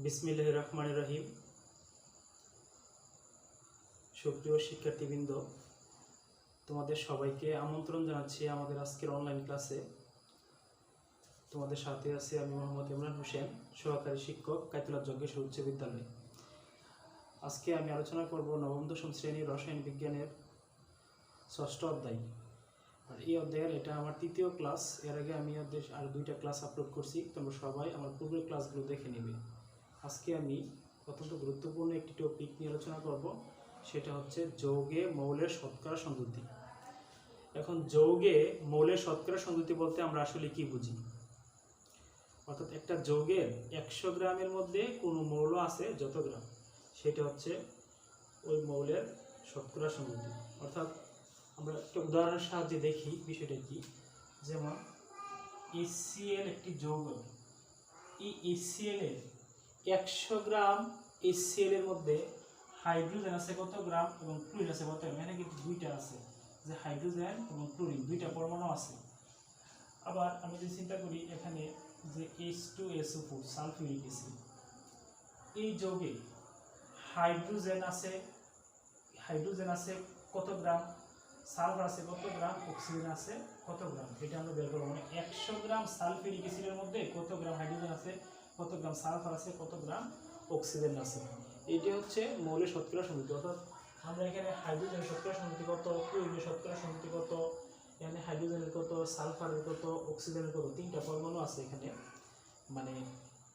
বিসমিল্লাহির রহমানির রহিম। সুপ্রিয় শিক্ষার্থীবৃন্দ, তোমাদের সবাইকে আমন্ত্রণ জানাচ্ছি আমাদের আজকের অনলাইন ক্লাসে। তোমাদের সাথে আছি আমি মোহাম্মদ ইমরান হোসেন, সহকারী শিক্ষক, কায়তুল্লাহ যজ্ঞেশ্বর উচ্চ বিদ্যালয়। আজকে আমি আলোচনা করব নবম দশম শ্রেণীর রসায়ন বিজ্ঞানের ষষ্ঠ অধ্যায়। আর এই অধ্যায়ের এটা আমার তৃতীয় ক্লাস। এর আগে আমি আর দুইটা ক্লাস আপলোড করছি, তোমরা সবাই আমার পূর্বের ক্লাসগুলো দেখে নেবে। আজকে আমি অত্যন্ত গুরুত্বপূর্ণ একটি টপিক নিয়ে আলোচনা করব, সেটা হচ্ছে যৌগে মৌলের শতকরা সংযুতি। এখন যৌগে মৌলের শতকরা সংযুতি বলতে আমরা আসলে কি বুঝি? অর্থাৎ একটা যৌগের 100 গ্রামের মধ্যে কোনো মৌল আছে যত গ্রাম, সেটা হচ্ছে ওই মৌলের শতকরা সংযুতি। অর্থাৎ আমরা একটা উদাহরণের সাহায্যে দেখি বিষয়টা কি। যেমন HCl একটি যৌগ, এই HCl এর 100 গ্রাম HCl এর মধ্যে হাইড্রোজেন আছে কত গ্রাম এবং ক্লোরিন আছে কত গ্রাম। এখানে কিন্তু দুইটা আছে, যে হাইড্রোজেন এবং ক্লোরিন দুইটা পরমাণু আছে। আবার আমি যদি চিন্তা করি এখানে যে H2SO4 সালফিউরিক অ্যাসিড, এই যৌগে হাইড্রোজেন আছে কত গ্রাম, সালফার আছে কত গ্রাম, অক্সিজেন আছে কত গ্রাম, এটা আমরা বের করব। মানে 100 গ্রাম সালফিউরিক অ্যাসিডের মধ্যে কত গ্রাম হাইড্রোজেন আছে, কত গ্রাম সালফার আছে, কত গ্রাম অক্সিজেন আছে। এটি হচ্ছে মৌলের শতকরা সংযুতি। অর্থাৎ আমরা এখানে হাইড্রোজেনের শতকরা সংযুতি কত, ক্লোরিনের শতকরা সংযুতি কত, এখানে হাইড্রোজেনের কত, সালফারের কত, অক্সিজেনের কত, তিনটা পরমাণু আছে এখানে। মানে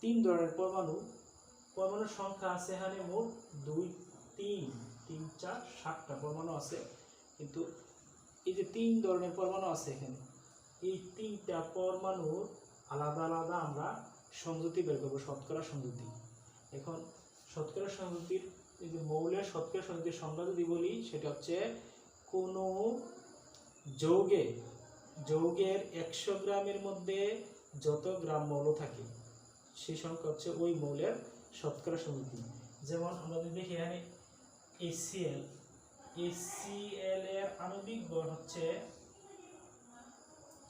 3 ধরনের পরমাণুর সংখ্যা আছে এখানে মোট 2, 3, 3, 4, 7টা পরমাণু আছে। কিন্তু এই যে 3 ধরনের পরমাণু আছে এখানে, এই 3টা পরমাণুর আলাদা আলাদা আমরা সংযুতি বের করবো, শতকরা সংযুতি। এখন শতকরা সংযুতির এই যে মৌলের শতকরা সংযুতির সংজ্ঞা যদি বলি, সেটা হচ্ছে কোনো যৌগের 100 গ্রামের মধ্যে যত গ্রাম মৌল থাকে সেই সংখ্যা হচ্ছে ওই মৌলের শতকরা সংযুতি। যেমন আমরা যদি দেখি এখানে HCl এর আণবিক ভর হচ্ছে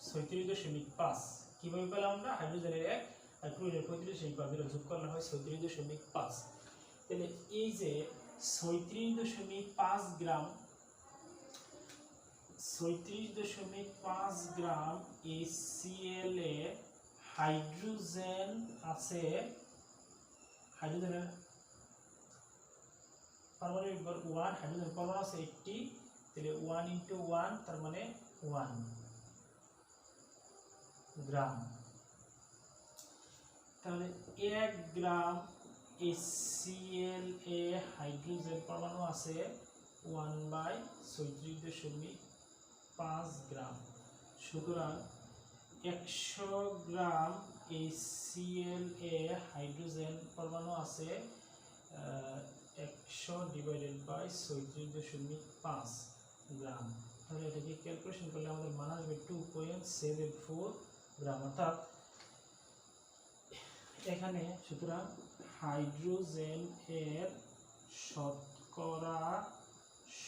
36.5। কিভাবে পেলাম আমরা? হাইড্রোজেনের 1 আর ক্লোরিনের 35.5 এর যোগ করলে হয় 36.5। তাহলে এই যে 36.5 গ্রাম HCl এ হাইড্রোজেন আছে, হাইড্রোজেনের পারমাণবিক ভর 1, হাইড্রোজেন পরমাণু আছে 80, তাহলে 1 × 1 তার মানে 1 গ্রাম। তাহলে 1 গ্রাম HCl এ হাইড্রোজেন পরমাণু আছে 1/36.5 গ্রাম। সুতরাং 100 গ্রাম HCl এ হাইড্রোজেন পরমাণু আছে 100/36.5 গ্রাম। তাহলে এটাকে ক্যালকুলেশন করলে আমাদের মান আসবে 2.74 গ্রাম। অর্থাৎ এখানে সুতরাং হাইড্রোজেন এর শতকরা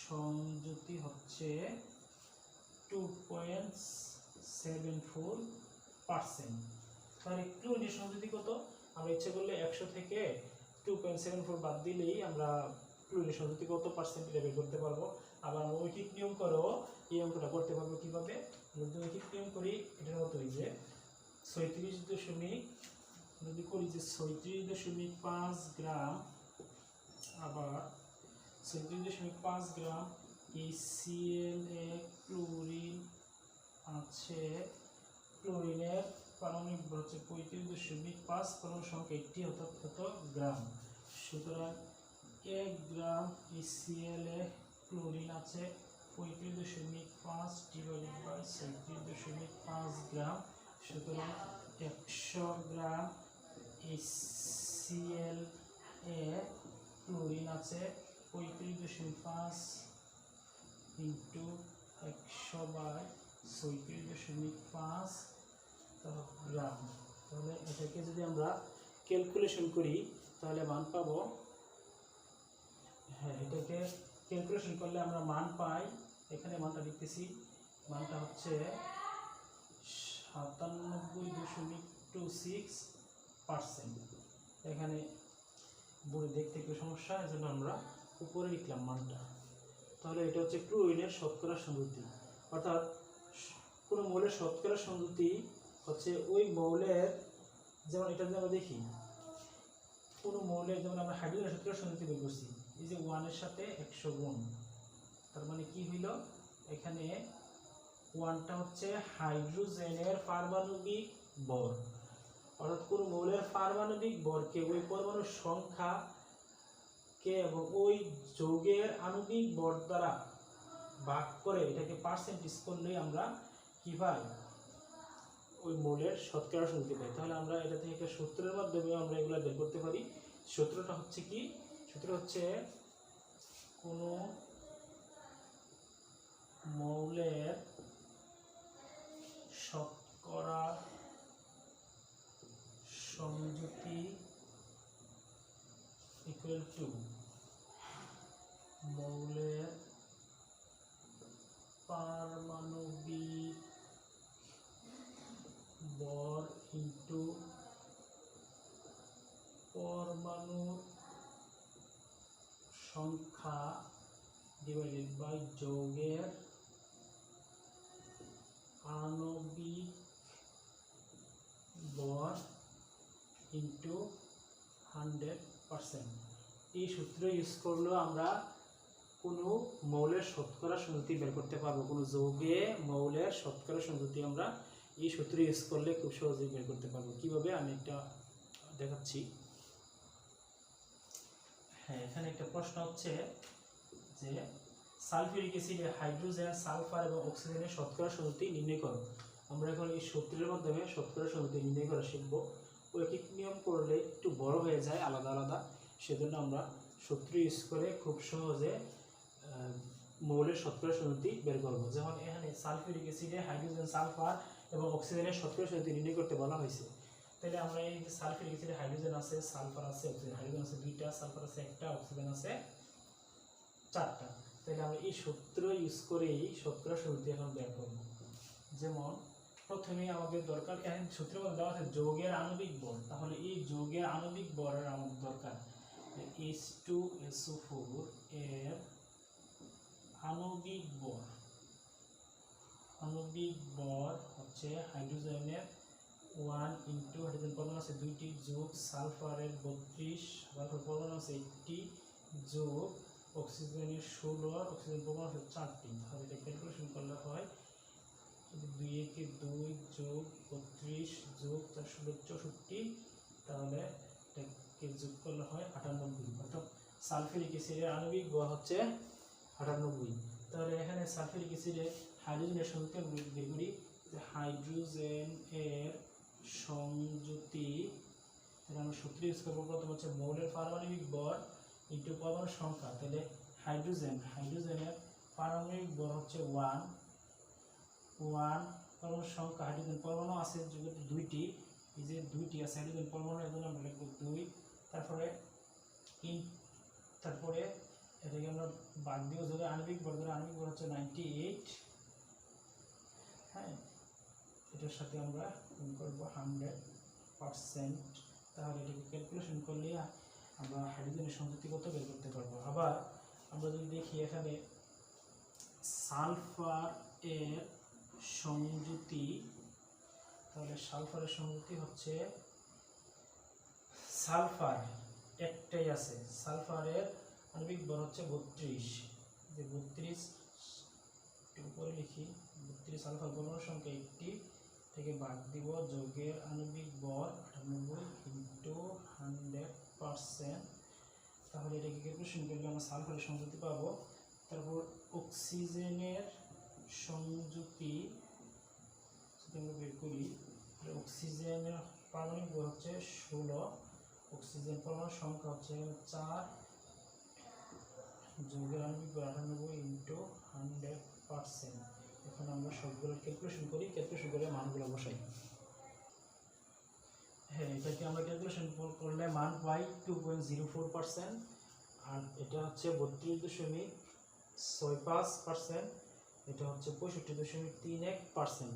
সংযুতি হচ্ছে 2.74%। তাহলে ক্লোরিনের সংযুতি কত? আমরা ইচ্ছে করলে 100 থেকে 2.74 বাদ দিলেই আমরা ক্লোরিনের সংযুতি কত পার্সেন্ট বের করতে পারবো। আবার ঐকিক নিয়ম করেও এই অঙ্কটা করতে পারবো। কিভাবে? যদি ঐকিক নিয়ম করি, এটার মতোই যে 36.5 গ্রাম, আবার 36.5 গ্রাম HCl এ ক্লোরিন আছে, ক্লোরিনের পারমাণবিক ভর হচ্ছে 35.5, পরমাণু সংখ্যা 80, অর্থাৎ কত গ্রাম। সুতরাং 1 গ্রাম HCl এ ক্লোরিন আছে 35.5 ডিভাইডেড বাই 36.5 গ্রাম। সুতরাং 100 গ্রাম HCl এ ক্লোরিন আছে 35.5 ইন্টু 100/36.5 গ্রাম। তাহলে এটাকে যদি আমরা ক্যালকুলেশন করি তাহলে মান পাবো, এটাকে ক্যালকুলেশন করলে আমরা মান পাই, এখানে মানটা লিখতেছি, মানটা হচ্ছে 97.26%। এখানে বোর্ডে দেখতে একটু সমস্যা, এই জন্য আমরা উপরে লিখলাম মানটা। তাহলে এটা হচ্ছে ক্লোরিনের শতকরা সংযুতি, অর্থাৎ কোনো মৌলের শতকরা সংযুতি হচ্ছে ওই মৌলের, যেমন এটা যদি আমরা দেখি কোনো মৌলের, যেমন আমরা হাইড্রোজেনের শতকরা সংযুতি বের করছি, এই যে 1 এর সাথে 100 গুণ, তার মানে কি হইল, এখানে 1টা হচ্ছে হাইড্রোজেনের পারমাণবিক ভর, অর্থাৎ কোনো মৌলের পারমাণবিক ভরকে ওই পরমাণুর সংখ্যাকে এবং ওই যৌগের আণবিক ভর দ্বারা ভাগ করে এটাকে পার্সেন্টেজ করলে আমরা কি পাই, ওই মৌলের শতকরা সংযুতি পাই। তাহলে আমরা এটা থেকে একটা সূত্রের মাধ্যমে আমরা এগুলো বের করতে পারি। সূত্রটা হচ্ছে কি, সূত্র হচ্ছে কোনো মৌলের শতকরা সংযুতি ইকুয়াল টু মৌলের পারমাণবিক ভর ইনটু পরমাণুর সংখ্যা ডিভাইডেড বাই যৌগের আণবিক ভর ইনটু 100%। এই সূত্র ইউজ করলেও আমরা কোনো মৌলের শতকরা সংযুতি বের করতে পারবো। কোনো যৌগে মৌলের শতকরা সংযুতি আমরা এই সূত্র ইউজ করলে খুব সহজেই বের করতে পারবো। কিভাবে আমি একটা দেখাচ্ছি। হ্যাঁ, এখানে একটা প্রশ্ন হচ্ছে যে সালফিউরিক অ্যাসিডে হাইড্রোজেন, সালফার এবং অক্সিজেনের শতকরা সংযুতি নির্ণয় করো। আমরা এখন এই সূত্রের মাধ্যমে শতকরা সংযুতি নির্ণয় করা শিখবো। ঐকিক নিয়ম করলে একটু বড় হয়ে যায় আলাদা আলাদা, সেজন্য আমরা সূত্র ইউজ করে খুব সহজে মৌলের শতকরা সংযুতি বের করবো। যেমন এখানে সালফিউরিক অ্যাসিডে হাইড্রোজেন, সালফার এবং অক্সিজেনের শতকরা সংযুতি নির্ণয় করতে বলা হয়েছে। তাহলে আমরা এই সালফিউরিক অ্যাসিডে হাইড্রোজেন আছে, সালফার আছে, অক্সিজেন, হাইড্রোজেন আছে 2টা, সালফার আছে 1টা, অক্সিজেন আছে 4টা। তাহলে আমরা এই সূত্র ইউজ করেই শতকরা সংযুতি এখন বের করব। যেমন প্রথমে আমাদের দরকার, এখানে সূত্রের মধ্যে দেওয়া আছে যৌগের আণবিক ভর, তাহলে এই যৌগের আণবিক ভরের আমাদের দরকার H2SO4 এর আণবিক ভর হচ্ছে হাইড্রোজেনের 1 ইনটু হাইড্রোজেন পরমাণু আছে 2টি যোগ সালফারের 32, সালফার পরমাণু আছে 1টি যোগ অক্সিজেনের 16, অক্সিজেন পরমাণু আছে 4টি। তাহলে এটা ক্যালকুলেশন করলে হয় 2 একে 2 যোগ 32 যোগ 4 16 64, তাহলে এটাকে যোগ করলে হয় 98। অর্থাৎ সালফিউরিক অ্যাসিডের আণবিক ভর হচ্ছে 98। তাহলে এখানে সালফিউরিক অ্যাসিডে হাইড্রোজেনের সংযুতি বের করি, হাইড্রোজেন এর সংযুতি, আমরা সূত্র ইউজ করবো। প্রথম হচ্ছে মৌলের পারমাণবিক ভর ইনটু পরমাণুর সংখ্যা। তাহলে হাইড্রোজেনের পারমাণবিক ভর হচ্ছে 1 পরমাণুর সংখ্যা, হাইড্রোজেন পরমাণু আছে 2টি, এই যে 2টি আছে হাইড্রোজেন পরমাণু, এজন্য আমরা লিখব 2। তারপরে এটাকে আমরা বাদ দিব, যদি আণবিক ভর হচ্ছে 98। হ্যাঁ, এটার সাথে আমরা গুণ করব 100%। তাহলে এটাকে ক্যালকুলেশন করলে আমরা হাইড্রোজেনের সংযুতি কত বের করতে পারবো। আবার আমরা যদি দেখি এখানে সালফার এর সংযুতি, তাহলে সালফারের সংযুতি হচ্ছে, সালফার একটাই আছে, সালফারের আণবিক ভর হচ্ছে 32, যে 32 উপরে লিখি 32, সালফার পরমাণুর সংখ্যা 1টি থেকে ভাগ দিব যৌগের আণবিক ভর 98 ইনটু 100%। তাহলে এটাকে ক্যালকুলেশন করলে আমরা সালফারের সংযুতি পাবো। তারপর অক্সিজেনের সংযুতি যদি আমরা বের করি, অক্সিজেনের পারমাণবিক ভর হচ্ছে 16, অক্সিজেন পরমাণুর সংখ্যা হচ্ছে 4, যৌগের আণবিক ভর 98 ইনটু 100%। এখন আমরা সবগুলো ক্যালকুলেশন করি, ক্যালকুলেশন করে মানগুলো বসাই। হ্যাঁ, এটাকে আমরা ক্যালকুলেশন করলে মান পাই 2.04%, আর এটা হচ্ছে 32.65%, এটা হচ্ছে 65.31%।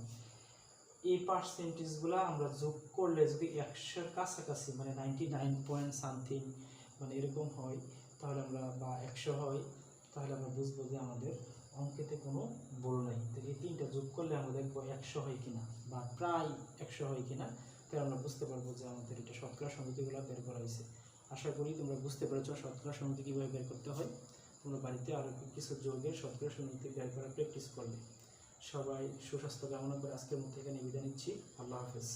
এই পার্সেন্টেজগুলো আমরা যোগ করলে যদি 100-এর কাছাকাছি, মানে 99 পয়েন্ট সামথিং মানে এরকম হয় তাহলে আমরা, বা 100 হয়, তাহলে আমরা বুঝবো যে আমাদের অঙ্কেতে কোনো ভুল নাই। তো এই তিনটা যোগ করলে আমরা দেখবো 100 হয় কিনা বা প্রায় 100 হয় কিনা, তাহলে আমরা বুঝতে পারবো যে আমাদের এটা শতকরা সমিতিগুলো বের করা হয়েছে। আশা করি তোমরা বুঝতে পেরেছো শতকরা সমিতি কীভাবে বের করতে হয়। তোমরা বাড়িতে আরও কিছু যোগের শতকরা সমিতি বের করা প্র্যাকটিস করবে। সবাই সুস্বাস্থ্য কামনা করে আজকের মধ্যে এখানে বিদায় নিচ্ছি। আল্লাহ হাফেজ।